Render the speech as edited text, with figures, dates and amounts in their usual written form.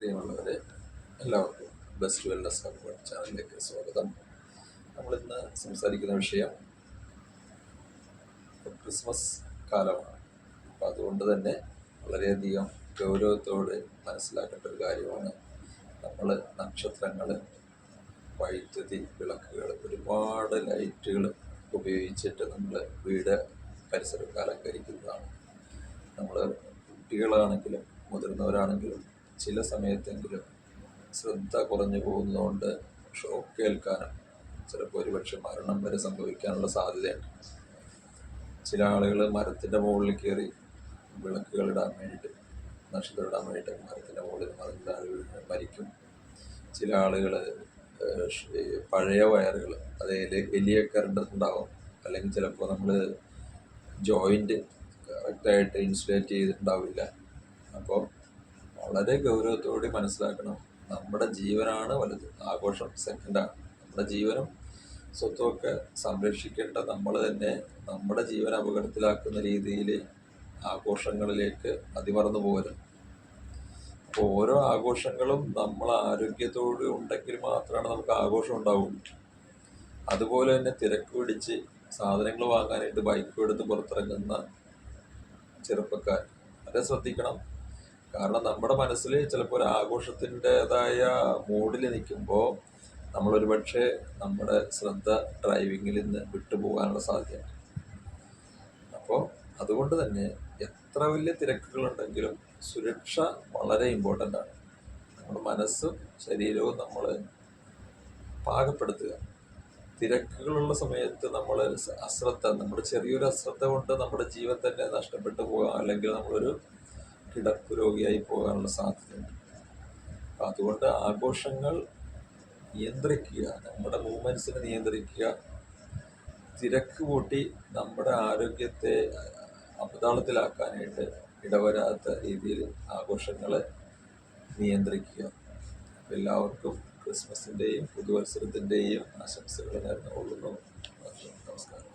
പ്രിയമുള്ളവരെ, എല്ലാവർക്കും best wellness comfort ചാനലിലേക്ക് സ്വാഗതം. നമ്മളിന്ന് സംസാരിക്കുന്ന വിഷയം ക്രിസ്മസ് കാലമാണ്. അപ്പം അതുകൊണ്ട് തന്നെ വളരെയധികം ഗൗരവത്തോടെ മനസ്സിലാക്കേണ്ട ഒരു കാര്യമാണ്. നമ്മൾ നക്ഷത്രങ്ങൾ, വൈദ്യുതി വിളക്കുകൾ, ഒരുപാട് ലൈറ്റുകൾ ഉപയോഗിച്ചിട്ട് നമ്മൾ വീട് പരിസരമൊക്കെ അലങ്കരിക്കുന്നതാണ്. നമ്മൾ കുട്ടികളാണെങ്കിലും മുതിർന്നവരാണെങ്കിലും ചില സമയത്തെങ്കിലും ശ്രദ്ധ കുറഞ്ഞു പോകുന്നതുകൊണ്ട് ഷോക്ക് ഏൽക്കാനും ചിലപ്പോൾ ഒരുപക്ഷെ മരണം വരെ സംഭവിക്കാനുള്ള സാധ്യതയുണ്ട്. ചില ആളുകൾ മരത്തിൻ്റെ മുകളിൽ കയറി വിളക്കുകൾ ഇടാൻ വേണ്ടിയിട്ട്, നക്ഷത്രം ഇടാൻ വേണ്ടിയിട്ട് മരത്തിൻ്റെ മുകളിൽ മരിക്കും. ചില ആളുകൾ പഴയ വയറുകൾ, അതായത് വലിയ കറണ്ട് ഉണ്ടാവും, അല്ലെങ്കിൽ ചിലപ്പോൾ നമ്മൾ ജോയിൻറ്റ് കറക്റ്റായിട്ട് ഇൻസുലേറ്റ് ചെയ്തിട്ടുണ്ടാവില്ല. അപ്പോൾ വളരെ ഗൗരവത്തോടെ മനസ്സിലാക്കണം, നമ്മുടെ ജീവനാണ് വലുത്, ആഘോഷം സെക്കൻഡാണ്. നമ്മുടെ ജീവനും സ്വത്തുമൊക്കെ സംരക്ഷിക്കേണ്ട നമ്മൾ തന്നെ നമ്മുടെ ജീവൻ അപകടത്തിലാക്കുന്ന രീതിയിൽ ആഘോഷങ്ങളിലേക്ക് അതിമറന്നു പോകരുത്. അപ്പോൾ ഓരോ ആഘോഷങ്ങളും നമ്മൾ ആരോഗ്യത്തോട് ഉണ്ടെങ്കിൽ മാത്രമാണ് നമുക്ക് ആഘോഷം ഉണ്ടാവുള്ളൂ. അതുപോലെ തന്നെ തിരക്ക് പിടിച്ച് സാധനങ്ങൾ വാങ്ങാനായിട്ട് ബൈക്ക് എടുത്ത് പുറത്തിറങ്ങുന്ന ചെറുപ്പക്കാർ വളരെ ശ്രദ്ധിക്കണം. കാരണം നമ്മുടെ മനസ്സിൽ ചിലപ്പോൾ ഒരു ആഘോഷത്തിൻ്റെതായ മൂഡിൽ നിൽക്കുമ്പോൾ നമ്മളൊരു പക്ഷേ നമ്മുടെ ശ്രദ്ധ ഡ്രൈവിങ്ങിൽ നിന്ന് വിട്ടുപോകാനുള്ള സാധ്യതയുണ്ട്. അപ്പോൾ അതുകൊണ്ട് തന്നെ എത്ര വലിയ തിരക്കുകളുണ്ടെങ്കിലും സുരക്ഷ വളരെ ഇമ്പോർട്ടൻ്റ് ആണ്. നമ്മുടെ മനസ്സും ശരീരവും നമ്മൾ പാകപ്പെടുത്തുക. തിരക്കുകളുള്ള സമയത്ത് നമ്മൾ അശ്രദ്ധ, നമ്മുടെ ചെറിയൊരു അശ്രദ്ധ കൊണ്ട് നമ്മുടെ ജീവൻ തന്നെ നഷ്ടപ്പെട്ടു പോകാം, അല്ലെങ്കിൽ നമ്മളൊരു കിടപ്പ് രോഗിയായി പോകാനുള്ള സാധ്യതയുണ്ട്. അതുകൊണ്ട് ആഘോഷങ്ങൾ നിയന്ത്രിക്കുക, നമ്മുടെ മൂവ്മെൻറ്റ്സിനെ നിയന്ത്രിക്കുക. തിരക്ക് കൂട്ടി നമ്മുടെ ആരോഗ്യത്തെ അവതാളത്തിലാക്കാനായിട്ട് ഇടവരാത്ത രീതിയിൽ ആഘോഷങ്ങളെ നിയന്ത്രിക്കുക. എല്ലാവർക്കും ക്രിസ്മസിൻ്റെയും പുതുവത്സരത്തിൻ്റെയും ആശംസകൾ നേർന്നുകൊള്ളുന്നു. നമസ്കാരം.